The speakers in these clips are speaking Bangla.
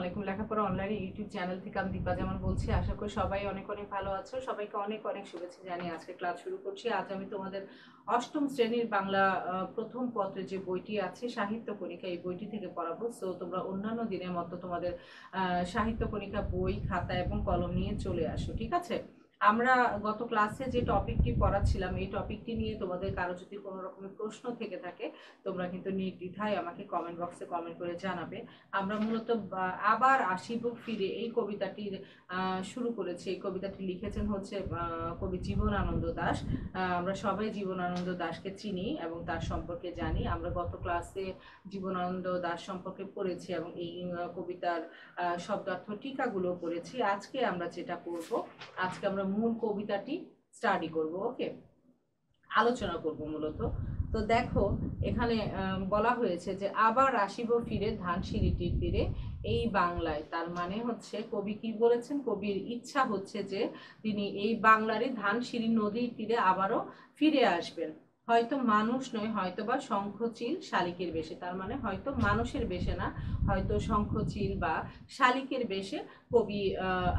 আলাইকুম। লেখাপড়া অনলাইনে ইউটিউব চ্যানেল থেকে আমি দীপা জামান বলছি। আশা করি সবাই অনেক অনেক ভালো আছো। সবাইকে অনেক অনেক শুভেচ্ছা জানিয়ে আজকে ক্লাস শুরু করছি। আজ আমি তোমাদের অষ্টম শ্রেণীর বাংলা প্রথম পত্রে যে বইটি আছে সাহিত্য কণিকা, এই বইটি থেকে পড়াবো। সো তোমরা অন্যান্য দিনের মতো তোমাদের সাহিত্য কণিকা বই, খাতা এবং কলম নিয়ে চলে আসো, ঠিক আছে? আমরা গত ক্লাসে যে টপিকটি পড়াচ্ছিলাম, এই টপিকটি নিয়ে তোমাদের কারো যদি কোনো রকমের প্রশ্ন থেকে থাকে তোমরা কিন্তু নির্দ্বিধায় আমাকে কমেন্ট বক্সে কমেন্ট করে জানাবে। আমরা মূলত আবার আসিব ফিরে এই কবিতাটির শুরু করেছি। এই কবিতাটি লিখেছেন হচ্ছে কবি জীবনানন্দ দাশ। আমরা সবাই জীবনানন্দ দাশকে চিনি এবং তার সম্পর্কে জানি। আমরা গত ক্লাসে জীবনানন্দ দাশ সম্পর্কে পড়েছি এবং এই কবিতার শব্দার্থ টিকাগুলো পড়েছি। আজকে আমরা যেটা করব, আজকে আমরা মূল কবিতাটি স্টাডি করব। ওকে, আলোচনা করব মূলত। তো দেখো, এখানে বলা হয়েছে যে আবার আসিব ফিরে ধানসিঁড়িটির তীরে এই বাংলায়। তার মানে হচ্ছে কবি কি বলেছেন, কবির ইচ্ছা হচ্ছে যে তিনি এই বাংলারই ধানসিঁড়ি নদীর তীরে আবারও ফিরে আসবেন। হয়তো মানুষ নয়, হয়তো বা শঙ্খচিল শালিকের বেশে। তার মানে হয়তো মানুষের বেশে না, হয়তো শঙ্খচিল বা শালিকের বেশে কবি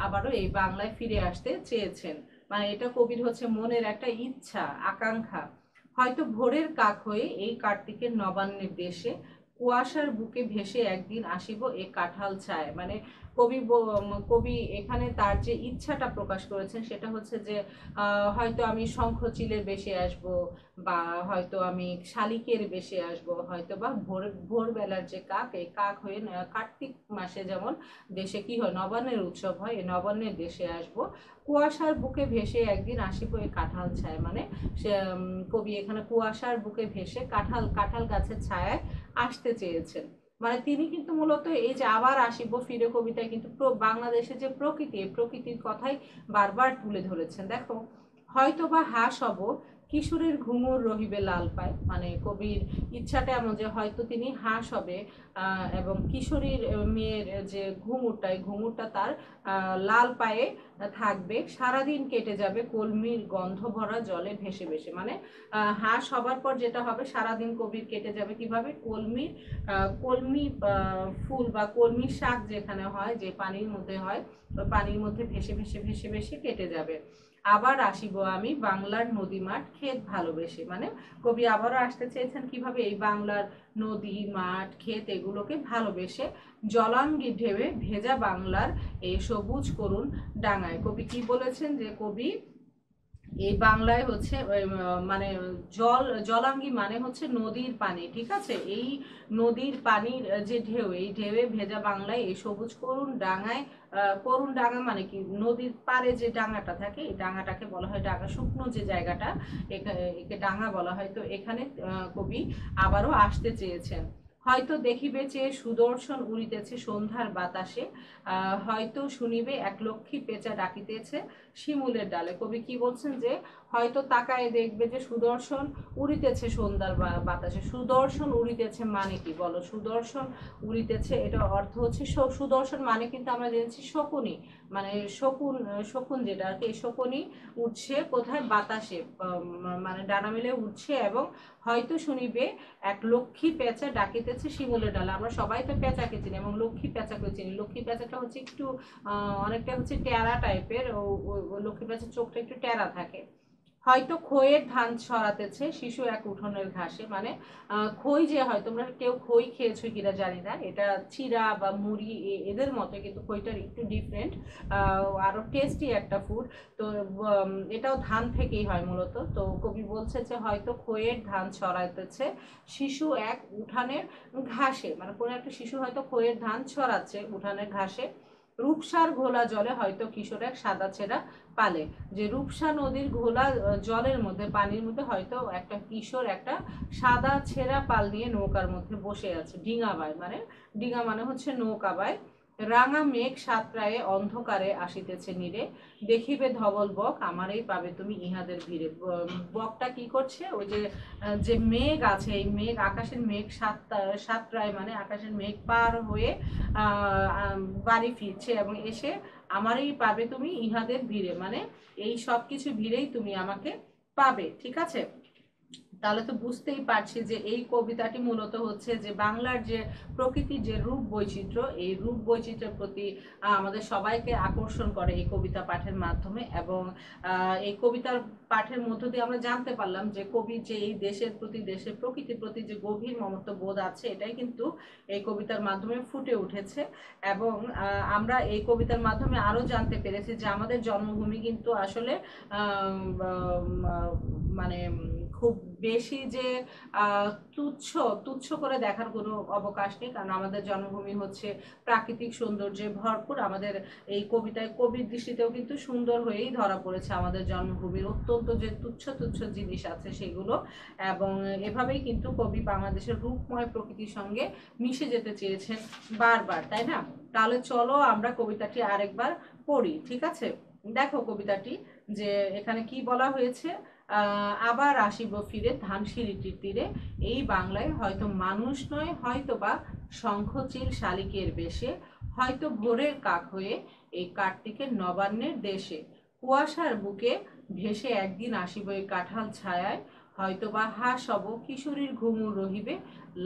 আবারও এই বাংলায় ফিরে আসতে চেয়েছেন। মানে এটা কবির হচ্ছে মনের একটা ইচ্ছা, আকাঙ্ক্ষা। হয়তো ভোরের কাক হয়ে এই কার্তিকের নবান্নের দেশে কুয়াশার বুকে ভেসে একদিন আসিব এ কাঁঠাল ছায়। মানে কবি এখানে তার যে ইচ্ছাটা প্রকাশ করেছেন সেটা হচ্ছে যে হয়তো আমি শঙ্খচিলের বেশে আসব, বা হয়তো আমি শালিকের বেশে আসব, হয়তো বা ভোরবেলার যে কাক, এই কাক হয়ে কার্তিক মাসে যেমন দেশে কি হয়, নবান্নের উৎসব হয়, এই নবান্নের দেশে আসব। কুয়াশার বুকে ভেসে একদিন আসিব এই কাঁঠাল ছায়। মানে সে কবি এখানে কুয়াশার বুকে ভেসে কাঁঠাল কাঁঠাল গাছের ছায়ায় আসতে চেয়েছেন। মানে তিনি কিন্তু মূলত এই যে আবার আসিব ফিরে কবিতায় কিন্তু বাংলাদেশের যে প্রকৃতি, এই প্রকৃতির কথাই বারবার তুলে ধরেছেন। দেখো, হয়তো বা হাঁস হব কিশোরের ঘুঙুর রহিবে লাল পায়। মানে কবির ইচ্ছাটা এমন যে হয়তো তিনি হাঁস হবে এবং কিশোরীর মেয়ের যে ঘুঙুরটা, এই ঘুঙুরটা তার লাল পায়ে থাকবে। সারাদিন কেটে যাবে কলমির গন্ধ ভরা জলে ভেসে ভেসে। মানে হাঁস হবার পর যেটা হবে, সারাদিন কবির কেটে যাবে কিভাবে, কলমি ফুল বা কলমি শাক যেখানে হয়, যে পানির মধ্যে হয়, পানির মধ্যে ভেসে ভেসে ভেসে ভেসে কেটে যাবে। আবার আসিব আমি বাংলার নদী মাঠ ক্ষেত ভালোবেসে। মানে কবি আবারও আসতে চেয়েছেন কিভাবে, এই বাংলার নদী মাঠ ক্ষেত এগুলোকে ভালোবেসে। জলাঙ্গি ঢেউয়ে ভেজা বাংলার এই সবুজ করুণ ডাঙায়। কবি কি বলেছেন, যে কবি এই বাংলায় হচ্ছে মানে জলাঙ্গি মানে হচ্ছে নদীর পানি, ঠিক আছে? এই নদীর পানির যে ঢেউ, এই ঢেউয়ে ভেজা বাংলায় এই সবুজ করুণ ডাঙায়। করুণ ডাঙা মানে কি, নদীর পাড়ে যে ডাঙাটা থাকে, এই ডাঙাটাকে বলা হয় ডাঙা, শুকনো যে জায়গাটা একে ডাঙা বলা হয়। তো এখানে কবি আবারও আসতে চেয়েছেন। হয়তো দেখিবে চেয়ে সুদর্শন উড়িতেছে সন্ধ্যার বাতাসে, হয়তো শুনিবে এক লক্ষ্মী পেঁচা ডাকিতেছে শিমুলের ডালে। কবি কি বলছেন, যে হয়তো তাকায় দেখবে যে সুদর্শন উড়িতেছে সন্ধ্যার বাতাসে। সুদর্শন উড়িতেছে মানে কি বলো, সুদর্শন উড়িতেছে এটা অর্থ হচ্ছে সুদর্শন মানে কিন্তু আমরা জেনেছি শকুনি। মানে শকুন, শকুন যেটা আর কি, শকুনি উঠছে কোথায়, বাতাসে, মানে ডানা মেলে উঠছে। এবং হয়তো শুনিবে এক লক্ষ্মী পেঁচা ডাকিতেছে শিমুলের ডালে। আমরা সবাই তো পেঁচাকে চিনি এবং লক্ষ্মী পেঁচাকে চিনি। লক্ষ্মী পেঁচাটা হচ্ছে একটু অনেকটা হচ্ছে টেরা টাইপের, লক্ষ্মী পেঁচার চোখটা একটু টেরা থাকে। হয়তো খইয়ের ধান ছড়াতেছে শিশু এক উঠোনের ঘাসে। মানে খই যে হয়, তোমরা কেউ খই খেয়েছো কিনা জানি না, এটা চিরা বা মুড়ি এদের মতো, কিন্তু খইটার একটু ডিফারেন্ট, আরো টেস্টি একটা ফুড। তো এটাও ধান থেকেই হয় মূলত। তো কবি বলছে যে হয়তো খইয়ের ধান ছড়াইতেছে শিশু এক উঠানের ঘাসে। মানে কোনো একটা শিশু হয়তো খইয়ের ধান ছড়াচ্ছে উঠানের ঘাসে। রূপসার ঘোলা জলে হয়তো কিশোর এক সাদা ছেঁড়া পালে। যে রূপসা নদীর ঘোলা জলের মধ্যে, পানির মধ্যে হয়তো একটা কিশোর একটা সাদা ছেঁড়া পাল নিয়ে নৌকার মধ্যে বসে আছে, ডিঙা বায়। মানে ডিঙা মানে হচ্ছে নৌকা বায়। রাঙা মেঘ সাতরায়ে অন্ধকারে আসিতেছে নীরে, দেখিবে ধবল বক আমারই পাবে তুমি ইহাদের ভিড়ে। বকটা কি করছে, ওই যে যে মেঘ আছে, এই মেঘ, আকাশের মেঘ সাতরায় মানে আকাশের মেঘ পার হয়ে বাড়ি ফিরছে এবং এসে আমারই পাবে তুমি ইহাদের ভিড়ে। মানে এই সব কিছু ভিড়েই তুমি আমাকে পাবে, ঠিক আছে? তাহলে তো বুঝতেই পারছি যে এই কবিতাটি মূলত হচ্ছে যে বাংলার যে প্রকৃতির যে রূপ বৈচিত্র্য, এই রূপ বৈচিত্র্যের প্রতি আমাদের সবাইকে আকর্ষণ করে এই কবিতা পাঠের মাধ্যমে। এবং এই কবিতার পাঠের মধ্য দিয়ে আমরা জানতে পারলাম যে কবির যে এই দেশের প্রতি, দেশের প্রকৃতির প্রতি যে গভীর মমত্ব বোধ আছে, এটাই কিন্তু এই কবিতার মাধ্যমে ফুটে উঠেছে। এবং আমরা এই কবিতার মাধ্যমে আরো জানতে পেরেছি যে আমাদের জন্মভূমি কিন্তু আসলে মানে খুব বেশি যে তুচ্ছ তুচ্ছ করে দেখার কোনো অবকাশ নেই, কারণ আমাদের জন্মভূমি হচ্ছে প্রাকৃতিক সৌন্দর্যে ভরপুর। আমাদের এই কবিতায় কবির দৃষ্টিতেও কিন্তু সুন্দর হয়েই ধরা পড়েছে আমাদের জন্মভূমির অত্যন্ত যে তুচ্ছ তুচ্ছ জিনিস আছে সেগুলো। এবং এভাবেই কিন্তু কবি বাংলাদেশের রূপময় প্রকৃতির সঙ্গে মিশে যেতে চেয়েছেন বারবার, তাই না? তাহলে চলো আমরা কবিতাটি আরেকবার পড়ি, ঠিক আছে? দেখো কবিতাটি যে এখানে কি বলা হয়েছে। আবার আসিব ফিরে ধানসিঁড়িটির তীরে, এই বাংলায় হয়তো মানুষ নয়, হয়তো বা শঙ্খচিল শালিকের বেশে, হয়তো ভোরের কাক হয়ে এই কার্তিকের নবান্নের দেশে, কুয়াশার বুকে ভেসে একদিন আসিব এই কাঁঠাল ছায়ায়, হয়তো বা হাস হব কিশোরীর ঘুঙুর রহিবে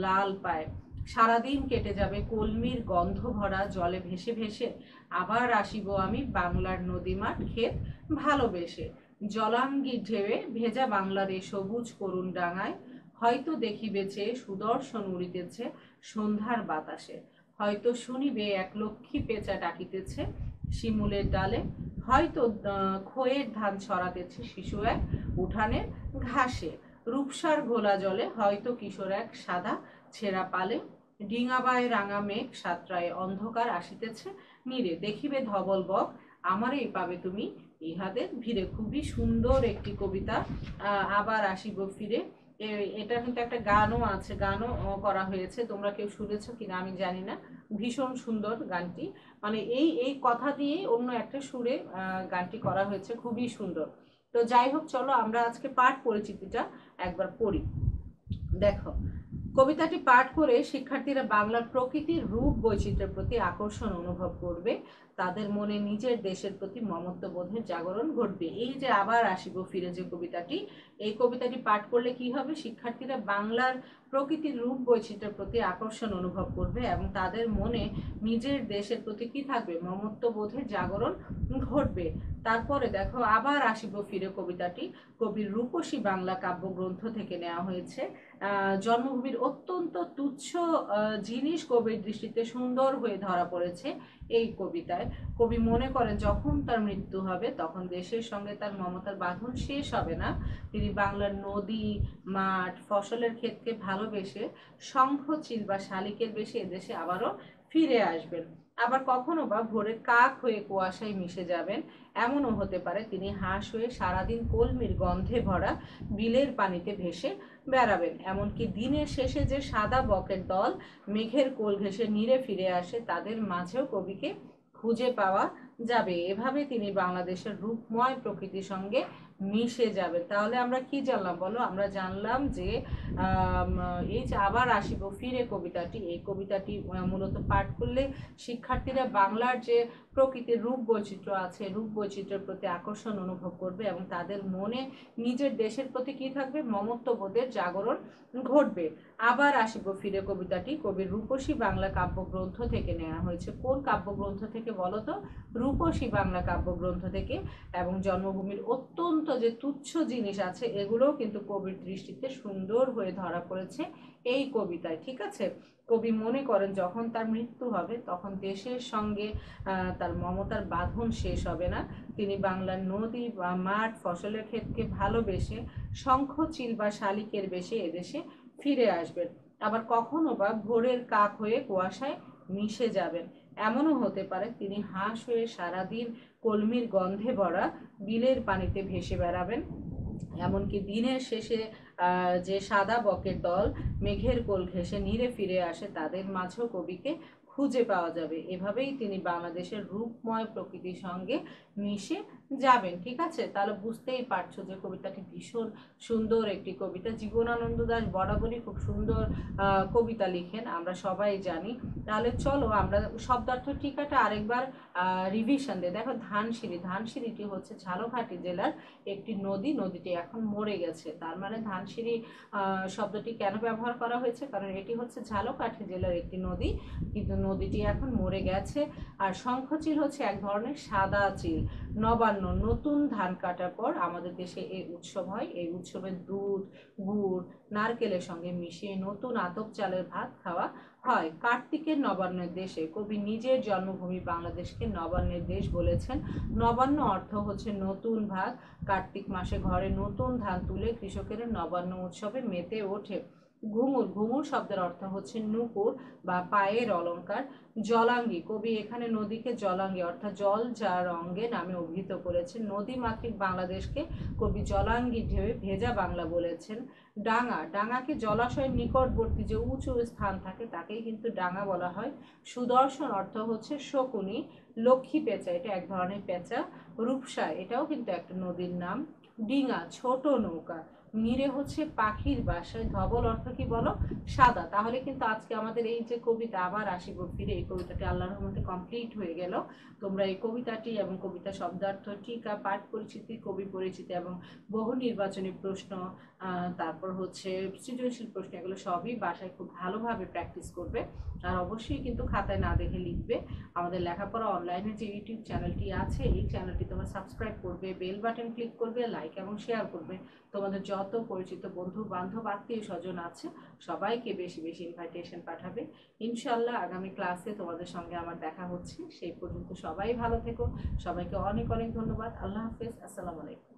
লাল পায়, সারাদিন কেটে যাবে কলমির গন্ধ ভরা জলে ভেসে ভেসে, আবার আসিব আমি বাংলার নদীমাঠ ক্ষেত ভালোবেসে, জলাঙ্গি ঢেউয়ে ভেজা বাংলার এ সবুজ করুণ ডাঙায়, হয়তো দেখিবেছে সুদর্শন উড়িতেছে সন্ধ্যার বাতাসে, হয়তো শুনিবে এক লক্ষ্মী পেঁচা ডাকিতেছে শিমুলের ডালে, হয়তো খোয়ের ধান ছড়াতেছে শিশু এক উঠানের ঘাসে, রূপসার ঘোলা জলে হয়তো কিশোর এক সাদা ছেঁড়া পালে, ডিঙাবায় রাঙা মেঘ সাতরায় অন্ধকার আসিতেছে নীরে, দেখিবে ধবল বক আমারই পাবে তুমি ইহাদের ভিড়ে। খুবই সুন্দর একটি কবিতা, আবার আসিব ফিরে। এটা কিন্তু একটা গানও আছে, গানও করা হয়েছে, তোমরা কেউ শুনেছো কিনা আমি জানি না। ভীষণ সুন্দর গানটি, মানে এই এই কথা দিয়েই অন্য একটা সুরে গানটি করা হয়েছে, খুবই সুন্দর। তো যাই হোক, চলো আমরা আজকে পাঠ পরিচিতিটা একবার পড়ি। দেখো, কবিতাটি পাঠ করে শিক্ষার্থীরা বাংলার প্রকৃতির রূপ বৈচিত্র্যের প্রতি আকর্ষণ অনুভব করবে, তাদের মনে নিজের দেশের প্রতি মমত্ববোধের জাগরণ ঘটবে। এই যে আবার আসিব ফিরে যে কবিতাটি, এই কবিতাটি পাঠ করলে কি হবে, শিক্ষার্থীরা বাংলার প্রকৃতির রূপ বৈচিত্র্যের প্রতি আকর্ষণ অনুভব করবে এবং তাদের মনে নিজের দেশের প্রতি কি থাকবে, মমত্ববোধের জাগরণ ঘটবে। তারপরে দেখো, আবার আসিব ফিরে কবিতাটি কবির রূপসী বাংলা কাব্যগ্রন্থ থেকে নেওয়া হয়েছে। জন্মভূমির অত্যন্ত তুচ্ছ জিনিস কবির দৃষ্টিতে সুন্দর হয়ে ধরা পড়েছে এই কবিতায়। কবি মনে করেন যখন তার মৃত্যু হবে তখন দেশের সঙ্গে তার মমতার বাঁধন শেষ হবে না। তিনি বাংলার নদী, মাঠ, ফসলের ক্ষেতকে ভালোবেসে শঙ্খ, চিল বা শালিকের বেশে এদেশে আবারও ফিরে আসবেন। আবার কখনো বা ভোরের কাক হয়ে কুয়াশায় মিশে যাবেন। এমনও হতে পারে তিনি হাঁস হয়ে সারাদিন কলমির গন্ধে ভরা বিলের পানিতে ভেসে বেড়াবেন। এমনকি দিনের শেষে যে সাদা বকের দল মেঘের কোল ঘেঁষে নীরে ফিরে আসে, তাদের মাঝেও কবিকে খুঁজে পাওয়া যাবে। এভাবে তিনি বাংলাদেশের রূপময় প্রকৃতির সঙ্গে মিশে যাবে। তাহলে আমরা কি জানলাম বলো? আমরা জানলাম যে এই যে আবার আসিব ফিরে কবিতাটি, এই কবিতাটি মূলত পাঠ করলে শিক্ষার্থীরা বাংলার যে প্রকৃতির রূপ বৈচিত্র্য আছে, রূপ বৈচিত্র্যের প্রতি আকর্ষণ অনুভব করবে এবং তাদের মনে নিজের দেশের প্রতি কি থাকবে, মমত্ববোধের জাগরণ ঘটবে। আবার আসিব ফিরে কবিতাটি কবির রূপসী বাংলা কাব্যগ্রন্থ থেকে নেওয়া হয়েছে। কোন কাব্যগ্রন্থ থেকে বলো তো? রূপসী বাংলা কাব্যগ্রন্থ থেকে। এবং জন্মভূমির অত্যন্ত যে তুচ্ছ জিনিস আছে এগুলোও কিন্তু কবির দৃষ্টিতে সুন্দর হয়ে ধরা পড়েছে এই কবিতায়, ঠিক আছে? কবি মনে করেন যখন তার মৃত্যু হবে তখন দেশের সঙ্গে তার মমতার বাঁধন শেষ হবে না। তিনি বাংলার নদী বা মাঠ, ফসলের ক্ষেতকে ভালোবেসে শঙ্খ, চিল বা শালিকের বেশে এদেশে ফিরে আসবেন। আবার কখনো বা ভোরের কাক হয়ে কুয়াশায় মিশে যাবেন। এমনও হতে পারে তিনি হাঁস হয়ে সারাদিন কলমির গন্ধে ভরা বিলের পানিতে ভেসে বেড়াবেন। এমনকি দিনের শেষে যে সাদা বকের দল মেঘের কোল ঘেঁষে নীরে ফিরে আসে, তাদের মাঝেও কবিকে খুঁজে পাওয়া যাবে। এভাবেই তিনি বাংলাদেশের রূপময় প্রকৃতির সঙ্গে মিশে যাবেন, ঠিক আছে? তাহলে বুঝতেই পারছো যে কবিতাটি ভীষণ সুন্দর একটি কবিতা। জীবনানন্দ দাশ বরাবরই খুব সুন্দর কবিতা লিখেন, আমরা সবাই জানি। তাহলে চলো আমরা শব্দার্থ টিকাটা আরেকবার রিভিশন দিই। দেখো, ধানসিঁড়ি, ধানসিঁড়িটি হচ্ছে ঝালকাঠি জেলার একটি নদী, নদীটি এখন মরে গেছে। তার মানে ধানসিঁড়ি শব্দটি কেন ব্যবহার করা হয়েছে, কারণ এটি হচ্ছে ঝালকাঠি জেলার একটি নদী, কিন্তু নদীটি এখন মরে গেছে। আর শঙ্খচিল হচ্ছে এক ধরনের সাদা চিল। নবান্ন, নতুন ধান কাটার পর আমাদের দেশে এই উৎসব হয়। এই উৎসবে দুধ, গুড়, নারকেলের সঙ্গে মিশিয়ে নতুন আতপ চালের ভাত খাওয়া হয়। কার্তিকের নবান্নের দেশে, কবি নিজের জন্মভূমি বাংলাদেশকে নবান্নের দেশ বলেছেন। নবান্ন অর্থ হচ্ছে নতুন ভাত। কার্তিক মাসে ঘরে নতুন ধান তুলে কৃষকেরা নবান্ন উৎসবে মেতে ওঠে। ঘুঙুর, ঘুঙুর শব্দের অর্থ হচ্ছে নুপুর বা পায়ের অলংকার। জলাঙ্গি, কবি এখানে নদীকে জলাঙ্গি অর্থাৎ জল যার অঙ্গে নামে অভিহিত করেছেন। নদী মাতৃক বাংলাদেশকে কবি জলাঙ্গি ঢেউয়ে ভেজা বাংলা বলেছেন। ডাঙা, ডাঙাকে জলাশয়ের নিকটবর্তী যে উঁচু স্থান থাকে তাকেই কিন্তু ডাঙা বলা হয়। সুদর্শন অর্থ হচ্ছে শকুনি। লক্ষ্মী পেঁচা, এটা এক ধরনের পেঁচা। রূপসা, এটাও কিন্তু একটা নদীর নাম। ডিঙা, ছোট নৌকা। নিরে হচ্ছে পাখির বাসায়। ধবল অর্থ কি বলো? সাদা। তাহলে কিন্তু আজকে আমাদের এই যে কবিতা, আবার আসিব ফিরে, এই কবিতাটি আল্লাহর রহমতে কমপ্লিট হয়ে গেল। তোমরা এই কবিতাটি এবং কবিতা শব্দার্থ টিকা, পাঠ পরিচিতি, কবি পরিচিতি এবং বহু নির্বাচনী প্রশ্ন, তারপর হচ্ছে সৃজনশীল প্রশ্ন, এগুলো সবই বাসায় খুব ভালোভাবে প্র্যাকটিস করবে। আর অবশ্যই কিন্তু খাতায় না দেখে লিখবে। আমাদের লেখাপড়া অনলাইনে যে ইউটিউব চ্যানেলটি আছে, এই চ্যানেলটি তোমরা সাবস্ক্রাইব করবে, বেল বাটন ক্লিক করবে, লাইক এবং শেয়ার করবে। তোমাদের যত পরিচিত বন্ধু বান্ধব আত্মীয় স্বজন আছে সবাইকে বেশি বেশি ইনভাইটেশন পাঠাবে। ইনশাল্লাহ আগামী ক্লাসে তোমাদের সঙ্গে আমার দেখা হচ্ছে। সেই পর্যন্ত সবাই ভালো থেকো। সবাইকে অনেক অনেক ধন্যবাদ। আল্লাহ হাফেজ। আসসালামু আলাইকুম।